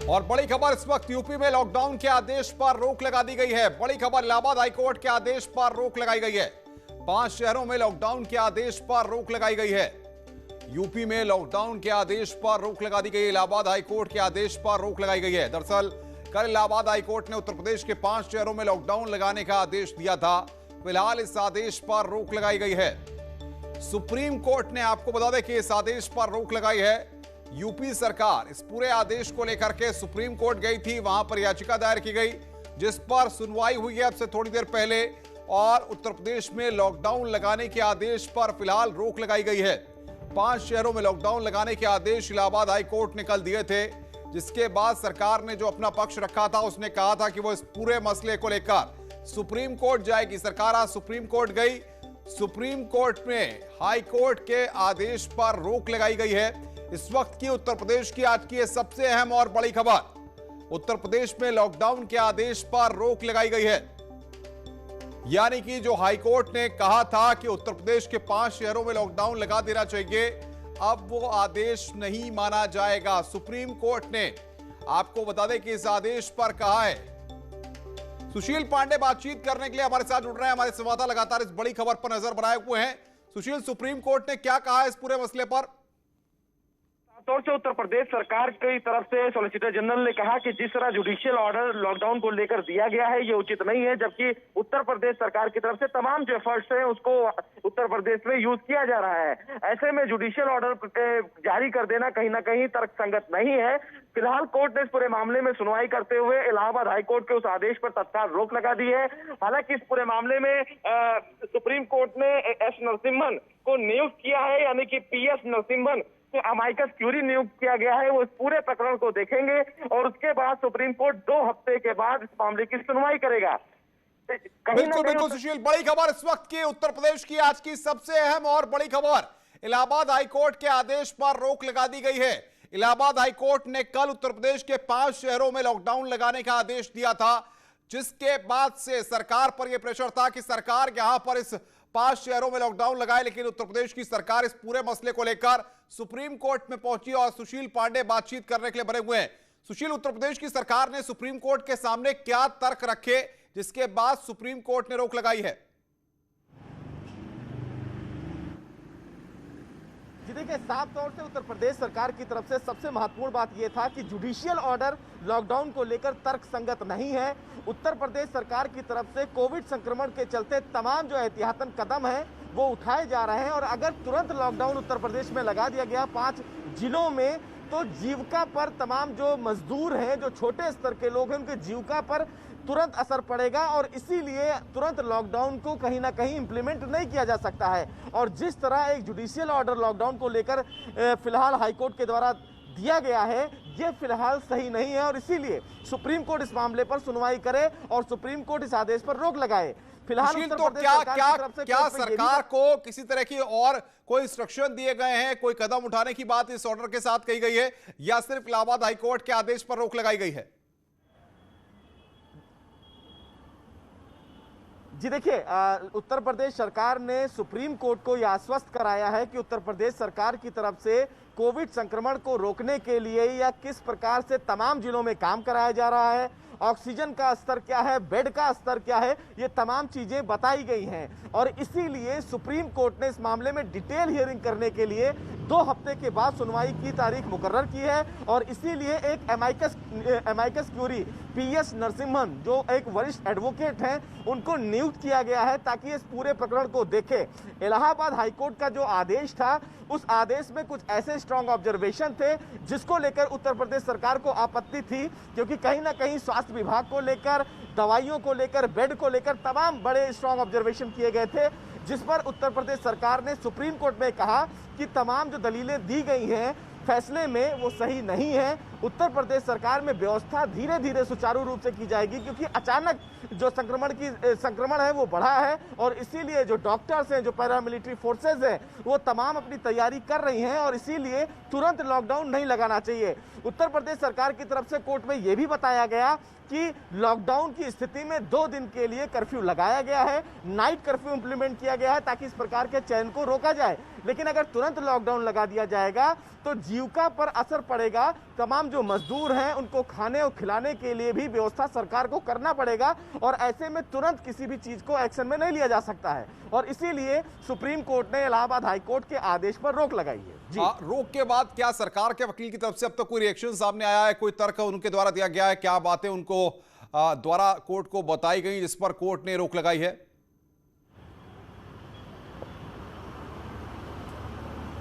और बड़ी खबर इस वक्त यूपी में लॉकडाउन के आदेश पर रोक लगा दी गई है। बड़ी खबर इलाहाबाद हाईकोर्ट के आदेश पर रोक लगाई गई है। 5 शहरों में लॉकडाउन के आदेश पर रोक लगाई गई है। यूपी में लॉकडाउन के आदेश पर रोक लगा दी गई है। इलाहाबाद हाईकोर्ट के आदेश पर रोक लगाई गई है। दरअसल कल इलाहाबाद हाईकोर्ट ने उत्तर प्रदेश के 5 शहरों में लॉकडाउन लगाने का आदेश दिया था। फिलहाल इस आदेश पर रोक लगाई गई है। सुप्रीम कोर्ट ने आपको बता दें कि इस आदेश पर रोक लगाई है। यूपी सरकार इस पूरे आदेश को लेकर के सुप्रीम कोर्ट गई थी, वहां पर याचिका दायर की गई जिस पर सुनवाई हुई है अब से थोड़ी देर पहले। और उत्तर प्रदेश में लॉकडाउन लगाने के आदेश पर फिलहाल रोक लगाई गई है। 5 शहरों में लॉकडाउन लगाने के आदेश इलाहाबाद हाई कोर्ट ने कल दिए थे, जिसके बाद सरकार ने जो अपना पक्ष रखा था उसने कहा था कि वो इस पूरे मसले को लेकर सुप्रीम कोर्ट जाएगी। सरकार आज सुप्रीम कोर्ट गई। सुप्रीम कोर्ट में हाई कोर्ट के आदेश पर रोक लगाई गई है। इस वक्त की उत्तर प्रदेश की आज की सबसे अहम और बड़ी खबर, उत्तर प्रदेश में लॉकडाउन के आदेश पर रोक लगाई गई है। यानी कि जो हाईकोर्ट ने कहा था कि उत्तर प्रदेश के 5 शहरों में लॉकडाउन लगा देना चाहिए, अब वो आदेश नहीं माना जाएगा। सुप्रीम कोर्ट ने आपको बता दें कि इस आदेश पर कहा है। सुशील पांडे बातचीत करने के लिए हमारे साथ जुड़ रहे हैं। हमारे संवाददाता लगातार इस बड़ी खबर पर नजर बनाए हुए हैं। सुशील, सुप्रीम कोर्ट ने क्या कहा है इस पूरे मसले पर? तौर से उत्तर प्रदेश सरकार की तरफ से सॉलिसिटर जनरल ने कहा कि जिस तरह जुडिशियल ऑर्डर लॉकडाउन को लेकर दिया गया है ये उचित नहीं है, जबकि उत्तर प्रदेश सरकार की तरफ से तमाम जो एफर्ट्स हैं उसको उत्तर प्रदेश में यूज किया जा रहा है। ऐसे में जुडिशियल ऑर्डर जारी कर देना कहीं ना कहीं तर्कसंगत नहीं है। फिलहाल कोर्ट ने इस पूरे मामले में सुनवाई करते हुए इलाहाबाद हाईकोर्ट के उस आदेश पर तत्काल रोक लगा दी है। हालांकि इस पूरे मामले में सुप्रीम कोर्ट ने एस नरसिम्हन को नियुक्त किया है, यानी कि पीएस नरसिम्हन तो अमाइकस क्यूरी नियुक्त किया गया है। वो इस पूरे प्रकरण को देखेंगे और उसके बाद सुप्रीम कोर्ट 2 हफ्ते के बाद इस मामले की सुनवाई करेगा। बिल्कुल सुशील, बड़ी खबर इस वक्त की उत्तर प्रदेश की आज की सबसे अहम और बड़ी खबर, इलाहाबाद हाईकोर्ट के आदेश पर रोक लगा दी गई है। इलाहाबाद हाईकोर्ट ने कल उत्तर प्रदेश के 5 शहरों में लॉकडाउन लगाने का आदेश दिया था, जिसके बाद से सरकार पर यह प्रेशर था कि सरकार यहां पर इस 5 शहरों में लॉकडाउन लगाए। लेकिन उत्तर प्रदेश की सरकार इस पूरे मसले को लेकर सुप्रीम कोर्ट में पहुंची और सुशील पांडे बातचीत करने के लिए बने हुए हैं। सुशील, उत्तर प्रदेश की सरकार ने सुप्रीम कोर्ट के सामने क्या तर्क रखे जिसके बाद सुप्रीम कोर्ट ने रोक लगाई है? जी देखिए, साफ तौर से उत्तर प्रदेश सरकार की तरफ से सबसे महत्वपूर्ण बात यह था कि जुडिशियल ऑर्डर लॉकडाउन को लेकर तर्कसंगत नहीं है। उत्तर प्रदेश सरकार की तरफ से कोविड संक्रमण के चलते तमाम जो एहतियातन कदम हैं वो उठाए जा रहे हैं और अगर तुरंत लॉकडाउन उत्तर प्रदेश में लगा दिया गया 5 जिलों में, तो जीविका पर तमाम जो मजदूर हैं, जो छोटे स्तर के लोग हैं, उनके जीविका पर तुरंत असर पड़ेगा और इसीलिए तुरंत लॉकडाउन को कहीं ना कहीं इंप्लीमेंट नहीं किया जा सकता है। और जिस तरह एक जुडिशियल ऑर्डर लॉकडाउन को लेकर फिलहाल हाईकोर्ट के द्वारा दिया गया है, ये फिलहाल सही नहीं है और इसीलिए सुप्रीम कोर्ट इस मामले पर सुनवाई करे और सुप्रीम कोर्ट इस आदेश पर रोक लगाए। फिलहाल तो क्या सरकार को किसी तरह की और कोई इंस्ट्रक्शन दिए गए हैं, कोई कदम उठाने की बात इस ऑर्डर के साथ कही गई है या सिर्फ इलाहाबाद हाईकोर्ट के आदेश पर रोक लगाई गई है? जी देखिए, उत्तर प्रदेश सरकार ने सुप्रीम कोर्ट को यह आश्वस्त कराया है कि उत्तर प्रदेश सरकार की तरफ से कोविड संक्रमण को रोकने के लिए या किस प्रकार से तमाम जिलों में काम कराया जा रहा है, ऑक्सीजन का स्तर क्या है, बेड का स्तर क्या है, ये तमाम चीजें बताई गई हैं और इसीलिए सुप्रीम कोर्ट ने इस मामले में डिटेल हियरिंग करने के लिए 2 हफ्ते के बाद सुनवाई की तारीख मुकर्रर की है और इसीलिए एक अमाइकस क्यूरी पीएस नरसिम्हन जो एक वरिष्ठ एडवोकेट हैं उनको नियुक्त किया गया है ताकि इस पूरे प्रकरण को देखे। इलाहाबाद हाईकोर्ट का जो आदेश था उस आदेश में कुछ ऐसे स्ट्रॉन्ग ऑब्जर्वेशन थे जिसको लेकर उत्तर प्रदेश सरकार को आपत्ति थी, क्योंकि कहीं ना कहीं स्वास्थ्य विभाग को लेकर, दवाइयों को लेकर, बेड को लेकर तमाम बड़े स्ट्रॉन्ग ऑब्जर्वेशन किए गए थे, जिस पर उत्तर प्रदेश सरकार ने सुप्रीम कोर्ट में कहा कि तमाम जो दलीलें दी गई हैं फैसले में वो सही नहीं है। उत्तर प्रदेश सरकार में व्यवस्था धीरे धीरे सुचारू रूप से की जाएगी, क्योंकि अचानक जो संक्रमण है वो बढ़ा है और इसीलिए जो डॉक्टर्स हैं, जो पैरामिलिट्री फोर्सेज हैं, वो तमाम अपनी तैयारी कर रही हैं और इसीलिए तुरंत लॉकडाउन नहीं लगाना चाहिए। उत्तर प्रदेश सरकार की तरफ से कोर्ट में ये भी बताया गया कि लॉकडाउन की स्थिति में 2 दिन के लिए कर्फ्यू लगाया गया है, नाइट कर्फ्यू इंप्लीमेंट किया गया है ताकि इस प्रकार के चयन को रोका जाए। लेकिन अगर तुरंत लॉकडाउन लगा दिया जाएगा तो जीविका पर असर पड़ेगा। तमाम जो मजदूर हैं उनको खाने और खिलाने के लिए भी व्यवस्था सरकार को करना पड़ेगा और ऐसे में तुरंत किसी भी चीज को एक्शन में नहीं लिया जा सकता है और इसीलिए सुप्रीम कोर्ट ने इलाहाबाद हाई कोर्ट के आदेश पर रोक लगाई है। जी रोक के बाद क्या सरकार के वकील की तरफ से अब तक कोई रिएक्शन सामने आया है, कोई तर्क उनके द्वारा दिया गया है, क्या बातें उनको द्वारा कोर्ट को बताई गई जिस पर कोर्ट ने रोक लगाई है?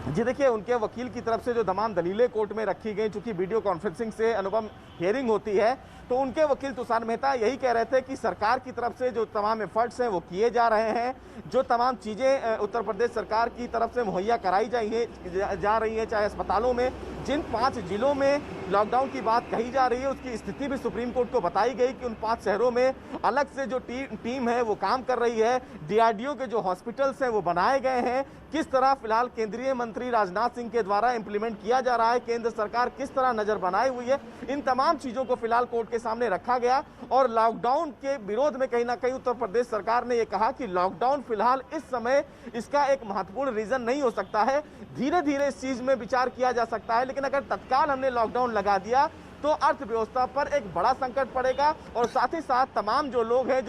जी देखिए, उनके वकील की तरफ से जो तमाम दलीलें कोर्ट में रखी गई, चूंकि वीडियो कॉन्फ्रेंसिंग से अनुपम हियरिंग होती है, तो उनके वकील तुषार मेहता यही कह रहे थे कि सरकार की तरफ से जो तमाम एफर्ट्स हैं वो किए जा रहे हैं, जो तमाम चीज़ें उत्तर प्रदेश सरकार की तरफ से मुहैया कराई जा रही है, चाहे अस्पतालों में जिन 5 जिलों में लॉकडाउन की बात कही जा रही है उसकी स्थिति भी सुप्रीम कोर्ट को बताई गई कि उन 5 शहरों में अलग से जो टीम है वो काम कर रही है, डीआरडीओ के जो हॉस्पिटल्स हैं वो बनाए गए हैं, किस तरह फिलहाल केंद्रीय मंत्री राजनाथ सिंह के द्वारा इंप्लीमेंट किया जा रहा है, केंद्र सरकार किस तरह नजर बनाई हुई है, इन तमाम चीजों को फिलहाल कोर्ट के सामने रखा गया। और लॉकडाउन के विरोध में कहीं ना कहीं उत्तर प्रदेश सरकार ने यह कहा कि लॉकडाउन फिलहाल इस समय इसका एक महत्वपूर्ण रीजन नहीं हो सकता है, धीरे धीरे इस चीज में विचार किया जा सकता है, लेकिन अगर तत्काल हमने लॉकडाउन लगा दिया तो अर्थव्यवस्था पर एक बड़ा संकट पड़ेगा और साथ ही साथ तमाम जो लोग हैं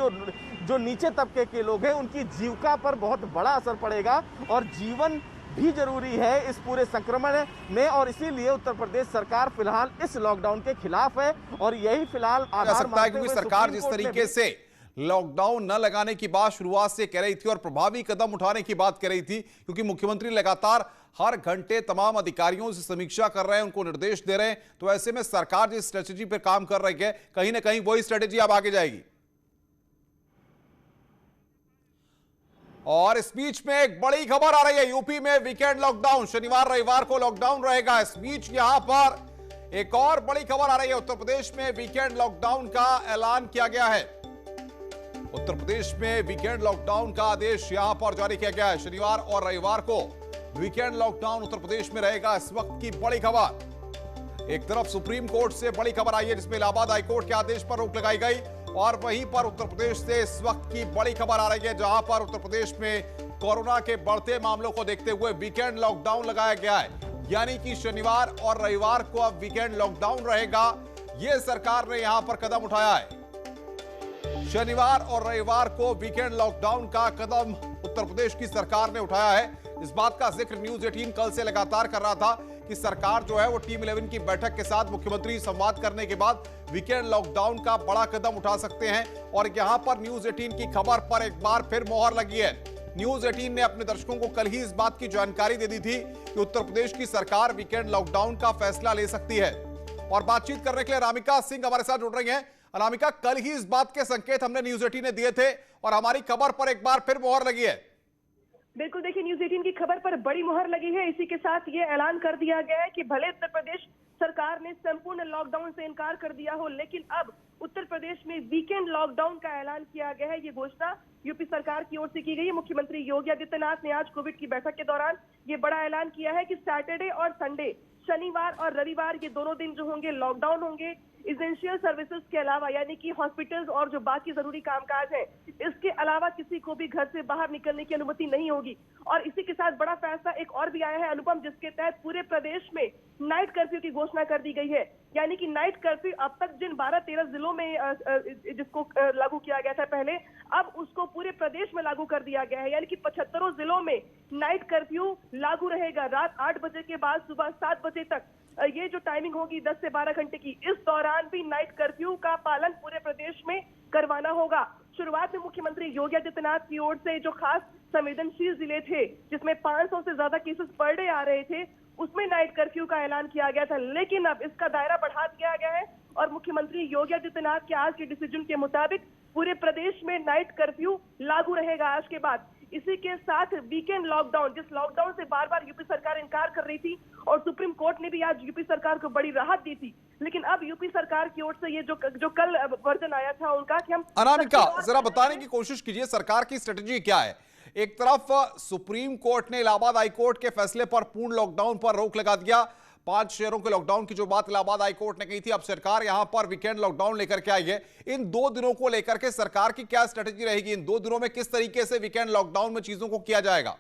जो नीचे तबके के लोग हैं उनकी जीविका पर बहुत बड़ा असर पड़ेगा और जीवन भी जरूरी है इस पूरे संक्रमण में और इसीलिए उत्तर प्रदेश सरकार फिलहाल इस लॉकडाउन के खिलाफ है और यही फिलहाल आधार सकता है क्योंकि सरकार जिस तरीके से लॉकडाउन न लगाने की बात शुरुआत से कह रही थी और प्रभावी कदम उठाने की बात कह रही थी, क्योंकि मुख्यमंत्री लगातार हर घंटे तमाम अधिकारियों से समीक्षा कर रहे हैं, उनको निर्देश दे रहे हैं, तो ऐसे में सरकार जिस स्ट्रेटेजी पर काम कर रही है कहीं ना कहीं वही स्ट्रेटेजी अब आगे जाएगी। और इस बीच में एक बड़ी खबर आ रही है, यूपी में वीकेंड लॉकडाउन, शनिवार रविवार को लॉकडाउन रहेगा। इस बीच यहां पर एक और बड़ी खबर आ रही है, उत्तर प्रदेश में वीकेंड लॉकडाउन का ऐलान किया गया है। उत्तर प्रदेश में वीकेंड लॉकडाउन का आदेश यहां पर जारी किया गया है। शनिवार और रविवार को वीकेंड लॉकडाउन उत्तर प्रदेश में रहेगा। इस वक्त की बड़ी खबर, एक तरफ सुप्रीम कोर्ट से बड़ी खबर आई है जिसमें इलाहाबाद हाईकोर्ट के आदेश पर रोक लगाई गई और वहीं पर उत्तर प्रदेश से इस वक्त की बड़ी खबर आ रही है जहां पर उत्तर प्रदेश में कोरोना के बढ़ते मामलों को देखते हुए वीकेंड लॉकडाउन लगाया गया है, यानी कि शनिवार और रविवार को अब वीकेंड लॉकडाउन रहेगा। यह सरकार ने यहां पर कदम उठाया है। शनिवार और रविवार को वीकेंड लॉकडाउन का कदम उत्तर प्रदेश की सरकार ने उठाया है। इस बात का जिक्र न्यूज 18 कल से लगातार कर रहा था कि सरकार जो है वो टीम 11 की बैठक के साथ मुख्यमंत्री संवाद करने के बाद वीकेंड लॉकडाउन का बड़ा कदम उठा सकते हैं और यहां पर न्यूज 18 की खबर पर एक बार फिर मोहर लगी है। न्यूज 18 ने अपने दर्शकों को कल ही इस बात की जानकारी दे दी थी कि उत्तर प्रदेश की सरकार वीकेंड लॉकडाउन का फैसला ले सकती है। और बातचीत करने के लिए अनामिका सिंह हमारे साथ जुड़ रही हैं। अनामिका, कल ही इस बात के संकेत हमने न्यूज 18 ने दिए थे और हमारी खबर पर एक बार फिर मोहर लगी है। बिल्कुल, देखिए न्यूज 18 की खबर पर बड़ी मुहर लगी है। इसी के साथ ये ऐलान कर दिया गया है कि भले उत्तर प्रदेश सरकार ने संपूर्ण लॉकडाउन से इनकार कर दिया हो, लेकिन अब उत्तर प्रदेश में वीकेंड लॉकडाउन का ऐलान किया गया है। ये घोषणा यूपी सरकार की ओर से की गई है। मुख्यमंत्री योगी आदित्यनाथ ने आज कोविड की बैठक के दौरान ये बड़ा ऐलान किया है कि सैटरडे और संडे, शनिवार और रविवार, ये दोनों दिन जो होंगे लॉकडाउन होंगे। एसेंशियल सर्विसेज के अलावा, यानी कि हॉस्पिटल्स और जो बाकी जरूरी कामकाज है, इसके अलावा किसी को भी घर से बाहर निकलने की अनुमति नहीं होगी। और इसी के साथ बड़ा फैसला एक और भी आया है अनुपम, जिसके तहत पूरे प्रदेश में नाइट कर्फ्यू की घोषणा कर दी गई है। यानी कि नाइट कर्फ्यू अब तक जिन 12-13 जिलों में जिसको लागू किया गया था पहले, अब उसको पूरे प्रदेश में लागू कर दिया गया है। यानी कि 75 जिलों में नाइट कर्फ्यू लागू रहेगा। रात 8 बजे के बाद सुबह 7 बजे तक ये जो टाइमिंग होगी 10 से 12 घंटे की, इस दौरान भी नाइट कर्फ्यू का पालन पूरे प्रदेश में करवाना होगा। शुरुआत में मुख्यमंत्री योगी आदित्यनाथ की ओर से जो खास संवेदनशील जिले थे, जिसमें 500 से ज्यादा केसेस पर डे आ रहे थे, उसमें नाइट कर्फ्यू का ऐलान किया गया था, लेकिन अब इसका दायरा बढ़ा दिया गया है और मुख्यमंत्री योगी आदित्यनाथ के आज के डिसीजन के मुताबिक पूरे प्रदेश में नाइट कर्फ्यू लागू रहेगा आज के बाद। इसी के साथ वीकेंड लॉकडाउन, जिस लॉकडाउन से बार बार यूपी सरकार इनकार कर रही थी और सुप्रीम कोर्ट ने भी आज यूपी सरकार को बड़ी राहत दी थी, लेकिन अब यूपी सरकार की ओर से ये जो कल वर्जन आया था उनका कि हम अनामिका जरा बताने की कोशिश कीजिए सरकार की स्ट्रेटेजी क्या है। एक तरफ सुप्रीम कोर्ट ने इलाहाबाद हाईकोर्ट के फैसले पर पूर्ण लॉकडाउन पर रोक लगा दिया, 5 शहरों के लॉकडाउन की जो बात इलाहाबाद हाईकोर्ट ने कही थी, अब सरकार यहां पर वीकेंड लॉकडाउन लेकर के आई है। इन 2 दिनों को लेकर के सरकार की क्या स्ट्रेटेजी रहेगी? इन 2 दिनों में किस तरीके से वीकेंड लॉकडाउन में चीजों को किया जाएगा?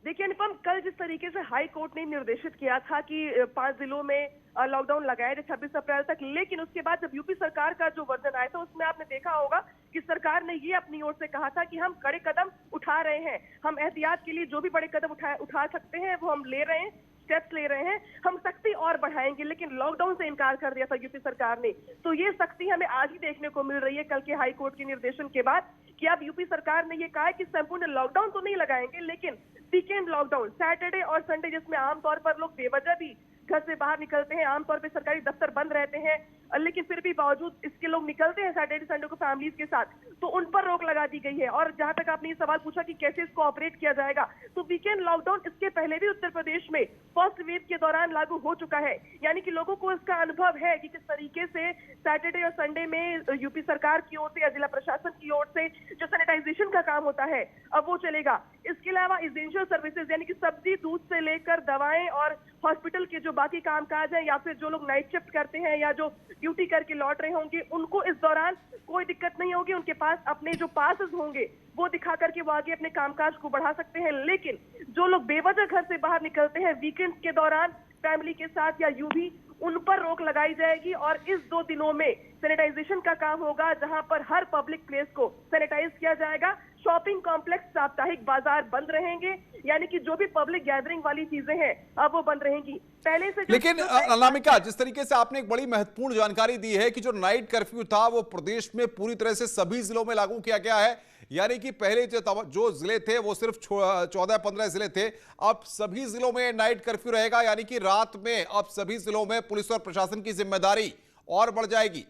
देखिए अनुपम, कल जिस तरीके से हाई कोर्ट ने निर्देशित किया था कि 5 जिलों में लॉकडाउन लगाया जाए 26 अप्रैल तक, लेकिन उसके बाद जब यूपी सरकार का जो वर्जन आया था उसमें आपने देखा होगा कि सरकार ने ये अपनी ओर से कहा था कि हम कड़े कदम उठा रहे हैं, हम एहतियात के लिए जो भी बड़े कदम उठा सकते हैं वो हम ले रहे हैं, स्टेप्स ले रहे हैं, हम सख्ती और बढ़ाएंगे। लेकिन लॉकडाउन से इनकार कर दिया था यूपी सरकार ने। तो ये सख्ती हमें आज ही देखने को मिल रही है कल के हाई कोर्ट के निर्देशन के बाद, कि अब यूपी सरकार ने ये कहा है कि संपूर्ण लॉकडाउन तो नहीं लगाएंगे, लेकिन वीकेंड लॉकडाउन, सैटरडे और संडे जिसमें आमतौर पर लोग बेवजह भी घर से बाहर निकलते हैं, आमतौर पर सरकारी दफ्तर बंद रहते हैं, लेकिन फिर भी बावजूद इसके लोग निकलते हैं सैटरडे संडे को फैमिलीज के साथ, तो उन पर रोक लगा दी गई है। और जहां तक आपने ये सवाल पूछा कि कैसे इसको ऑपरेट किया जाएगा, तो वीकेंड लॉकडाउन इसके पहले भी उत्तर प्रदेश में फर्स्ट वेव के दौरान लागू हो चुका है, यानी कि लोगों को इसका अनुभव है कि किस तरीके से सैटरडे और संडे में यूपी सरकार की ओर से या जिला प्रशासन की ओर से जो सैनिटाइजेशन का काम होता है अब वो चलेगा। इसके अलावा एसेंशियल सर्विसेज यानी कि सब्जी दूध से लेकर दवाएं और हॉस्पिटल के जो बाकी कामकाज है, या फिर जो लोग नाइट शिफ्ट करते हैं या जो ड्यूटी करके लौट रहे होंगे, उनको इस दौरान कोई दिक्कत नहीं होगी। उनके पास अपने जो पासेस होंगे वो दिखा करके वो आगे अपने कामकाज को बढ़ा सकते हैं। लेकिन जो लोग बेवजह घर से बाहर निकलते हैं वीकेंड के दौरान फैमिली के साथ या यूं भी, उन पर रोक लगाई जाएगी। और इस 2 दिनों में सैनिटाइजेशन का काम होगा, जहां पर हर पब्लिक प्लेस को सैनिटाइज किया जाएगा। शॉपिंग कॉम्प्लेक्स, साप्ताहिक बाजार बंद रहेंगे, यानी कि जो भी पब्लिक गैदरिंग वाली चीजें हैं अब वो बंद रहेंगी पहले से। लेकिन अनामिका, जिस तरीके से आपने एक बड़ी महत्वपूर्ण जानकारी दी है कि जो नाइट कर्फ्यू था वो प्रदेश में पूरी तरह से सभी जिलों में लागू किया गया है, यानी कि पहले जो जिले थे वो सिर्फ 14-15 जिले थे, अब सभी जिलों में नाइट कर्फ्यू रहेगा, यानी कि रात में अब सभी जिलों में पुलिस और प्रशासन की जिम्मेदारी और बढ़ जाएगी।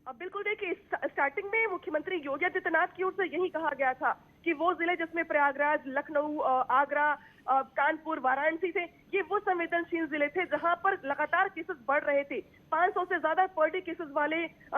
अब बिल्कुल देखिए, स्टार्टिंग में मुख्यमंत्री योगी आदित्यनाथ की ओर से यही कहा गया था कि वो जिले जिसमें प्रयागराज, लखनऊ, आगरा, कानपुर, वाराणसी थे, ये वो संवेदनशील जिले थे जहां पर लगातार केसेस बढ़ रहे थे। 500 से ज्यादा पर डे केसेस वाले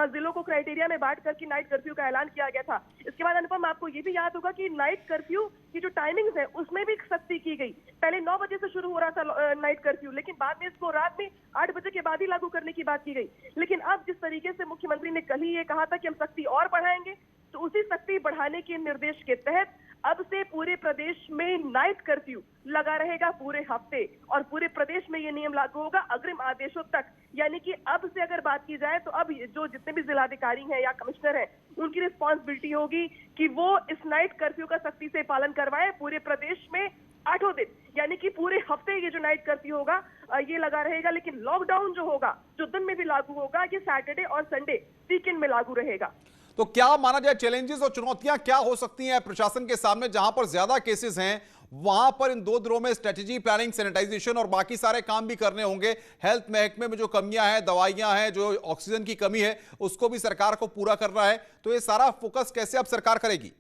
जिलों को क्राइटेरिया में बांट करके नाइट कर्फ्यू का ऐलान किया गया था। इसके बाद अनुपम, आपको ये भी याद होगा कि नाइट कर्फ्यू की जो टाइमिंग्स है उसमें भी सख्ती की गई। पहले 9 बजे से शुरू हो रहा था नाइट कर्फ्यू, लेकिन बाद में इसको रात में 8 बजे के बाद ही लागू करने की बात की गई। लेकिन अब जिस तरीके से मुख्यमंत्री ने कल ही ये कहा था कि हम सख्ती और बढ़ाएंगे, तो उसी सख्ती बढ़ाने के निर्देश के तहत अब से पूरे प्रदेश में नाइट कर्फ्यू लगा रहेगा पूरे हफ्ते, और पूरे प्रदेश में ये नियम लागू होगा अग्रिम आदेशों तक। यानी कि अब से अगर बात की जाए तो अब जो जितने भी जिलाधिकारी हैं या कमिश्नर हैं, उनकी रिस्पॉन्सिबिलिटी होगी कि वो इस नाइट कर्फ्यू का सख्ती से पालन करवाएं पूरे प्रदेश में 8 दिन, यानी कि पूरे हफ्ते ये जो नाइट कर्फ्यू होगा ये लगा रहेगा। लेकिन लॉकडाउन जो होगा, जो दिन में भी लागू होगा, ये सैटरडे और संडे वीकेंड में लागू रहेगा। तो क्या माना जाए चैलेंजेस और चुनौतियां क्या हो सकती हैं प्रशासन के सामने, जहां पर ज्यादा केसेस हैं वहां पर इन 2 दिनों में स्ट्रेटेजी प्लानिंग, सैनिटाइजेशन और बाकी सारे काम भी करने होंगे। हेल्थ महकमे में जो कमियां हैं, दवाइयां हैं, जो ऑक्सीजन की कमी है, उसको भी सरकार को पूरा करना है। तो ये सारा फोकस कैसे अब सरकार करेगी?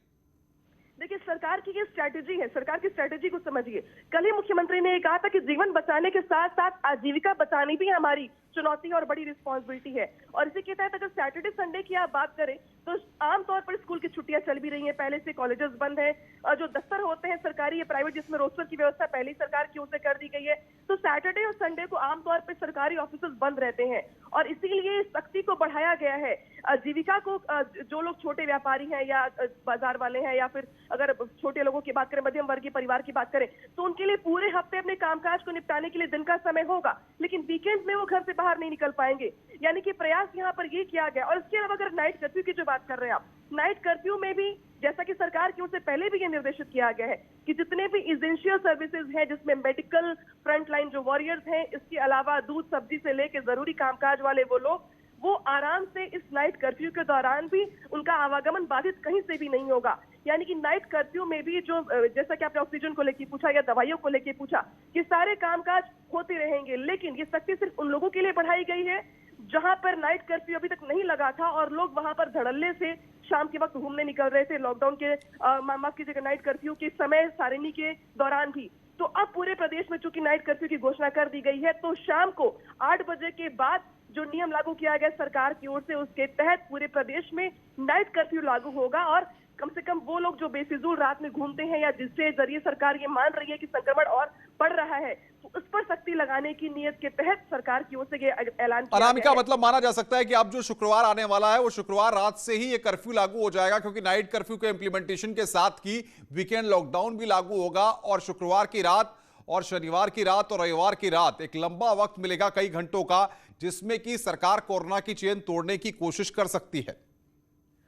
देखिए, सरकार की ये स्ट्रैटेजी है, सरकार की स्ट्रैटेजी को समझिए। कल ही मुख्यमंत्री ने कहा था कि जीवन बचाने के साथ साथ आजीविका बचानी भी हमारी चुनौती और बड़ी रिस्पॉन्सिबिलिटी है। और इसी के तहत अगर सैटरडे संडे की आप बात करें तो आमतौर पर स्कूल की छुट्टियां चल भी रही हैं, पहले से कॉलेजेस बंद हैं, और जो दफ्तर होते हैं सरकारी या प्राइवेट जिसमें रोस्टर की व्यवस्था पहले ही सरकार की ओर से कर दी गई है, तो सैटरडे और संडे को आमतौर पर सरकारी ऑफिस बंद रहते हैं। और इसीलिए सख्ती को बढ़ाया गया है। जीविका को जो लोग छोटे व्यापारी हैं या बाजार वाले हैं, या फिर अगर छोटे लोगों की बात करें, मध्यम वर्गीय परिवार की बात करें, तो उनके लिए पूरे हफ्ते अपने कामकाज को निपटाने के लिए दिन का समय होगा, लेकिन वीकेंड में वो घर से बाहर नहीं निकल पाएंगे। यानी कि प्रयास यहाँ पर ये किया गया। और इसके अलावा अगर नाइट कर्फ्यू की जो बात कर रहे हैं आप, नाइट कर्फ्यू में भी जैसा कि सरकार की ओर से पहले भी ये निर्देशित किया गया है कि जितने भी एसेंशियल सर्विसेज हैं, जिसमें मेडिकल फ्रंट लाइन जो वॉरियर्स हैं, इसके अलावा दूध सब्जी से लेकर जरूरी कामकाज वाले वो लोग, वो आराम से इस नाइट कर्फ्यू के दौरान भी उनका आवागमन बाधित कहीं से भी नहीं होगा। यानी कि नाइट कर्फ्यू में भी जो, जैसा कि आपने ऑक्सीजन को लेकर पूछा या दवाइयों को लेकर पूछा, कि सारे कामकाज होते रहेंगे। लेकिन ये सख्ती सिर्फ उन लोगों के लिए बढ़ाई गई है जहां पर नाइट कर्फ्यू अभी तक नहीं लगा था और लोग वहां पर धड़ल्ले से शाम के वक्त घूमने निकल रहे थे, लॉकडाउन के माफ कीजिएगा नाइट कर्फ्यू के समय सारिणी के दौरान भी। तो अब पूरे प्रदेश में चूंकि नाइट कर्फ्यू की घोषणा कर दी गई है, तो शाम को 8 बजे के बाद जो नियम लागू किया गया सरकार की ओर से, उसके तहत पूरे प्रदेश में नाइट कर्फ्यू लागू होगा। और कम से कम वो लोग जो बेफिजूल रात में घूमते हैं या जिससे जरिए सरकार ये मान रही है कि संक्रमण और बढ़ रहा है, तो उस पर सख्ती लगाने की नीयत के तहत सरकार की ओर से ये ऐलान किया अनामिका, गया है। मतलब माना जा सकता है कि अब जो शुक्रवार आने वाला है वो शुक्रवार रात से ही ये कर्फ्यू लागू हो जाएगा, क्योंकि नाइट कर्फ्यू के इंप्लीमेंटेशन के साथ ही वीकेंड लॉकडाउन भी लागू होगा और शुक्रवार की रात और शनिवार की रात और रविवार की रात एक लंबा वक्त मिलेगा कई घंटों का, जिसमें कि सरकार कोरोना की चेन तोड़ने की कोशिश कर सकती है।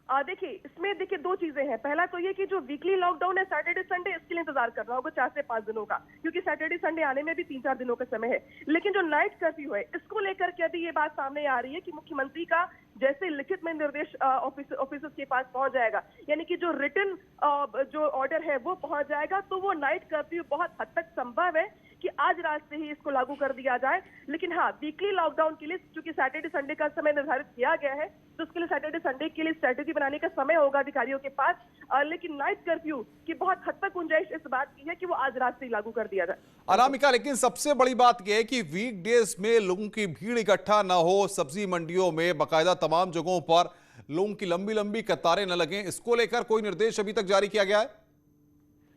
देखिए, इसमें देखिए दो चीजें हैं। पहला तो ये कि जो वीकली लॉकडाउन है सैटरडे संडे, इसके लिए इंतजार करना होगा 4 से 5 दिनों का, क्योंकि सैटरडे संडे आने में भी 3-4 दिनों का समय है। लेकिन जो नाइट कर्फ्यू है, इसको लेकर के अभी ये बात सामने आ रही है कि मुख्यमंत्री का जैसे लिखित में निर्देश ऑफिसर्स के पास पहुंच जाएगा, यानी कि जो रिटन जो ऑर्डर है वो पहुंच जाएगा, तो वो नाइट कर्फ्यू बहुत हद तक संभव है कि आज रात से ही इसको लागू कर दिया जाए। लेकिन हाँ, वीकली लॉकडाउन के लिए चूंकि सैटरडे संडे का समय निर्धारित किया गया है, तो उसके लिए सैटरडे संडे के लिए स्ट्रेटेजी बनाने का समय होगा अधिकारियों के पास। लेकिन नाइट कर्फ्यू की बहुत हद तक गुंजाइश इस बात की है कि वो आज रात से ही लागू कर दिया जाए। अनामिका, लेकिन सबसे बड़ी बात यह है कि वीकडेज में लोगों की भीड़ इकट्ठा ना हो, सब्जी मंडियों में बाकायदा तमाम जगहों पर लोगों की लंबी लंबी कतारें न लगें, इसको लेकर कोई निर्देश अभी तक जारी किया गया है?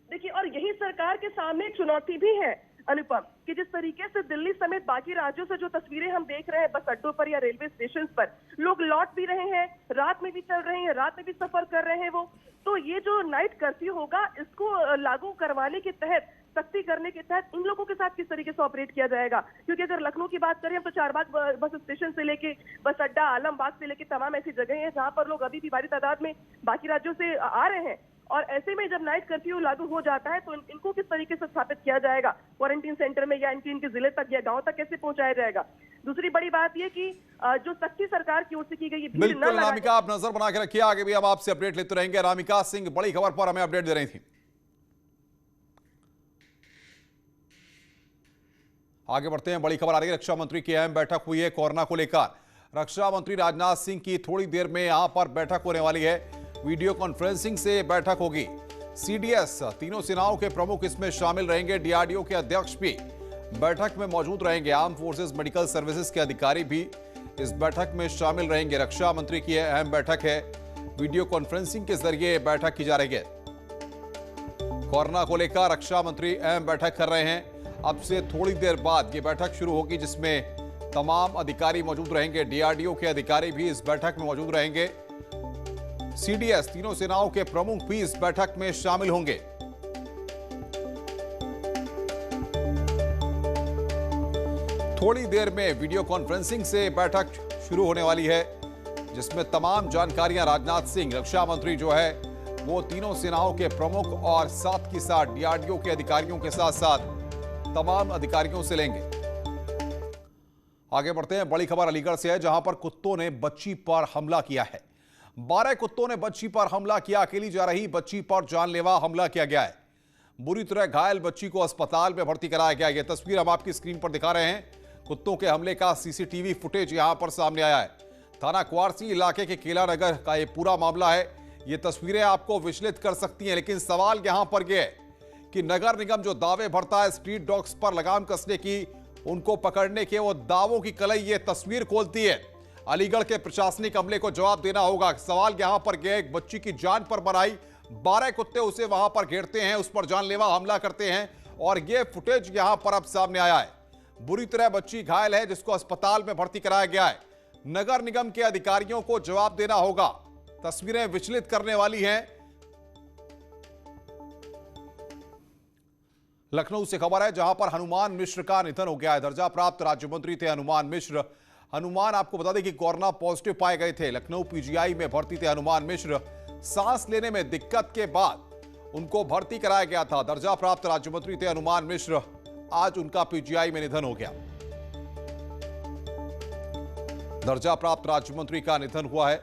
देखिए, और यही सरकार के सामने एक चुनौती भी है अनुपम, कि जिस तरीके से दिल्ली समेत बाकी राज्यों से जो तस्वीरें हम देख रहे हैं बस अड्डों पर या रेलवे स्टेशन पर, लोग लौट भी रहे हैं, रात में भी चल रहे हैं, रात में भी सफर कर रहे हैं वो, तो ये जो नाइट कर्फ्यू होगा इसको लागू करवाने के तहत, सख्ती करने के तहत इन लोगों के साथ किस तरीके से ऑपरेट किया जाएगा। क्योंकि अगर लखनऊ की बात करें हम, तो चारबाग बस स्टेशन से लेके बस अड्डा, आलमबाग से लेके तमाम ऐसी जगह हैं जहां पर लोग अभी भी भारी तादाद में बाकी राज्यों से आ रहे हैं, और ऐसे में जब नाइट कर्फ्यू लागू हो जाता है तो इनको किस तरीके से स्थापित किया जाएगा क्वारंटीन सेंटर में, या इनके जिले तक या गांव तक कैसे पहुंचाया जाएगा। दूसरी बड़ी बात यह कि जो सख्ती सरकार की ओर से की गई, बिल्कुल अनामिका, आप नजर बना के रखिए, आगे भी हम आपसे अपडेट लेते रहेंगे। अनामिका सिंह बड़ी खबर पर हमें अपडेट दे रही थी। आगे बढ़ते हैं, बड़ी खबर आ रही है, रक्षा मंत्री की अहम बैठक हुई है कोरोना को लेकर। रक्षा मंत्री राजनाथ सिंह की थोड़ी देर में यहां पर बैठक होने वाली है, वीडियो कॉन्फ्रेंसिंग से बैठक होगी। सीडीएस, तीनों सेनाओं के प्रमुख इसमें शामिल रहेंगे, डीआरडीओ के अध्यक्ष भी बैठक में मौजूद रहेंगे, आर्म फोर्सेस मेडिकल सर्विसेज के अधिकारी भी इस बैठक में शामिल रहेंगे। रक्षा मंत्री की अहम बैठक है, वीडियो कॉन्फ्रेंसिंग के जरिए बैठक की जा रही है। कोरोना को लेकर रक्षा मंत्री अहम बैठक कर रहे हैं। अब से थोड़ी देर बाद ये बैठक शुरू होगी, जिसमें तमाम अधिकारी मौजूद रहेंगे, डीआरडीओ के अधिकारी भी इस बैठक में मौजूद रहेंगे, सीडीएस, तीनों सेनाओं के प्रमुख भी इस बैठक में शामिल होंगे। थोड़ी देर में वीडियो कॉन्फ्रेंसिंग से बैठक शुरू होने वाली है, जिसमें तमाम जानकारियां राजनाथ सिंह, रक्षा मंत्री जो है वो तीनों सेनाओं के प्रमुख और साथ ही साथ डीआरडीओ के अधिकारियों के साथ साथ तमाम अधिकारियों से लेंगे। आगे बढ़ते हैं, बड़ी खबर अलीगढ़ से है, जहां पर कुत्तों ने बच्ची पर हमला किया है। 12 कुत्तों ने बच्ची पर हमला किया, अकेली जा रही बच्ची पर जानलेवा हमला किया गया है। बुरी तरह घायल बच्ची को अस्पताल में भर्ती कराया गया। यह तस्वीर हम आपकी स्क्रीन पर दिखा रहे हैं, कुत्तों के हमले का सीसीटीवी फुटेज यहां पर सामने आया है। थाना क्वारसी इलाके के केला नगर का यह पूरा मामला है। ये तस्वीरें आपको विचलित कर सकती हैं, लेकिन सवाल यहां पर यह है कि नगर निगम जो दावे भरता है स्ट्रीट डॉग्स पर लगाम कसने की, उनको पकड़ने के वो दावों की कलई ये तस्वीर खोलती है। अलीगढ़ के प्रशासनिक अमले को जवाब देना होगा। सवाल यहां पर यह, एक बच्ची की जान पर बनाई, 12 कुत्ते उसे वहां पर घेरते हैं, उस पर जानलेवा हमला करते हैं, और यह फुटेज यहां पर अब सामने आया है। बुरी तरह बच्ची घायल है, जिसको अस्पताल में भर्ती कराया गया है। नगर निगम के अधिकारियों को जवाब देना होगा। तस्वीरें विचलित करने वाली हैं। लखनऊ से खबर है, जहां पर हनुमान मिश्र का निधन हो गया है। दर्जा प्राप्त राज्य मंत्री थे हनुमान मिश्र। हनुमान, आपको बता दें कि कोरोना पॉजिटिव पाए गए थे। लखनऊ पीजीआई में भर्ती थे हनुमान मिश्र। सांस लेने में दिक्कत के बाद उनको भर्ती कराया गया था। दर्जा प्राप्त राज्य मंत्री थे हनुमान मिश्र। आज उनका पीजीआई में निधन हो गया। दर्जा प्राप्त राज्य मंत्री का निधन हुआ है।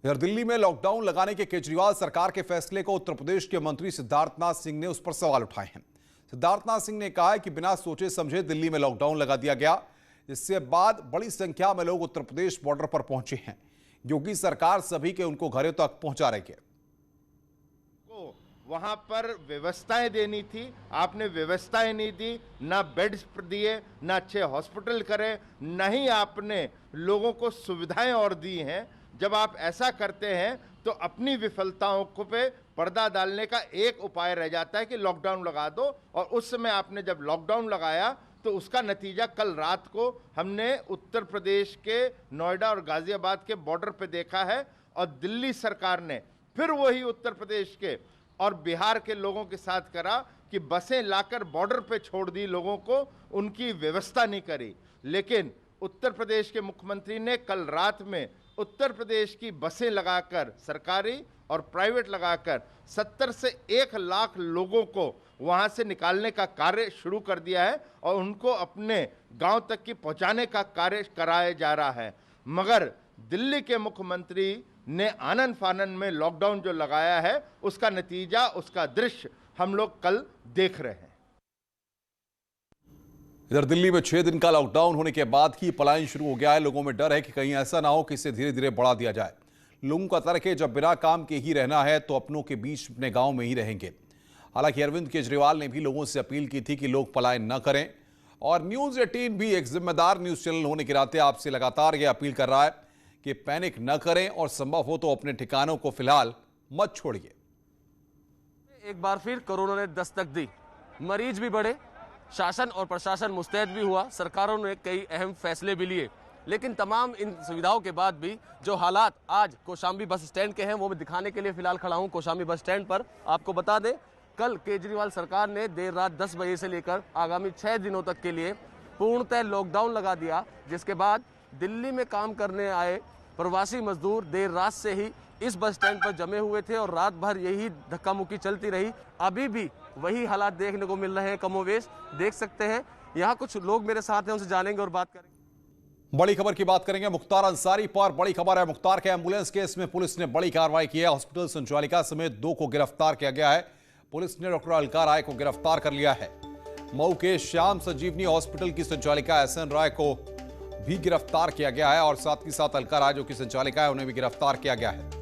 इधर दिल्ली में लॉकडाउन लगाने के केजरीवाल सरकार के फैसले को उत्तर प्रदेश के मंत्री सिद्धार्थनाथ सिंह ने उस पर सवाल उठाए हैं। सिद्धार्थनाथ सिंह ने कहा है कि बिना सोचे समझे दिल्ली में लॉकडाउन लगा दिया गया। इससे बाद बड़ी संख्या में लोग उत्तर प्रदेश बॉर्डर पर पहुंचे हैं। योगी सरकार सभी के उनको घरों तक पहुंचा रही है। वहां पर व्यवस्थाएं देनी थी, आपने व्यवस्थाएं नहीं दी, ना बेड्स दिए, ना अच्छे हॉस्पिटल करे, न ही आपने लोगों को सुविधाएं और दी हैं। जब आप ऐसा करते हैं तो अपनी विफलताओं को पे पर्दा डालने का एक उपाय रह जाता है कि लॉकडाउन लगा दो। और उस समय आपने जब लॉकडाउन लगाया तो उसका नतीजा कल रात को हमने उत्तर प्रदेश के नोएडा और गाजियाबाद के बॉर्डर पे देखा है। और दिल्ली सरकार ने फिर वही उत्तर प्रदेश के और बिहार के लोगों के साथ करा कि बसें लाकर बॉर्डर पे छोड़ दी लोगों को, उनकी व्यवस्था नहीं करी। लेकिन उत्तर प्रदेश के मुख्यमंत्री ने कल रात में उत्तर प्रदेश की बसें लगाकर, सरकारी और प्राइवेट लगाकर 70 से 1 लाख लोगों को वहां से निकालने का कार्य शुरू कर दिया है और उनको अपने गांव तक की पहुंचाने का कार्य कराया जा रहा है। मगर दिल्ली के मुख्यमंत्री ने आनन फानन में लॉकडाउन जो लगाया है, उसका नतीजा, उसका दृश्य हम लोग कल देख रहे हैं। इधर दिल्ली में 6 दिन का लॉकडाउन होने के बाद ही पलायन शुरू हो गया है। लोगों में डर है कि कहीं ऐसा ना हो कि इसे धीरे धीरे बढ़ा दिया जाए। लोगों का तर्क है जब बिना काम के ही रहना है तो अपनों के बीच अपने गांव में ही रहेंगे। हालांकि अरविंद केजरीवाल ने भी लोगों से अपील की थी कि लोग पलायन न करें। और न्यूज़ 18 भी एक जिम्मेदार न्यूज़ चैनल होने के नाते आपसे लगातार यह अपील कर रहा है कि पैनिक न करें और संभव हो तो अपने ठिकानों को फिलहाल मत छोड़िए। एक बार फिर कोरोना ने दस्तक दी, मरीज भी बढ़े, शासन और प्रशासन मुस्तैद भी हुआ, सरकारों ने कई अहम फैसले भी लिए। लेकिन तमाम इन सुविधाओं के बाद भी जो हालात आज कौशाम्बी बस स्टैंड के हैं वो मैं दिखाने के लिए फिलहाल खड़ा हूं कौशाम्बी बस स्टैंड पर। आपको बता दें, कल केजरीवाल सरकार ने देर रात 10 बजे से लेकर आगामी 6 दिनों तक के लिए पूर्णतः लॉकडाउन लगा दिया, जिसके बाद दिल्ली में काम करने आए प्रवासी मजदूर देर रात से ही इस बस स्टैंड पर जमे हुए थे और रात भर यही धक्का मुक्की चलती रही। अभी भी वही हालात देखने को मिल रहे हैं कमोवेश, देख सकते हैं। यहाँ कुछ लोग मेरे साथ हैं, उनसे जानेंगे और बात करेंगे। बड़ी खबर की बात करेंगे मुख्तार अंसारी पर। बड़ी खबर है, मुख्तार के एम्बुलेंस केस में पुलिस ने बड़ी कार्रवाई की है। हॉस्पिटल संचालिका समेत 2 को गिरफ्तार किया गया है। पुलिस ने डॉक्टर अलका राय को गिरफ्तार कर लिया है। मऊ के श्याम संजीवनी हॉस्पिटल की संचालिका एसएन राय को भी गिरफ्तार किया गया है और साथ ही साथ अलका राय जो की संचालिका है उन्हें भी गिरफ्तार किया गया है।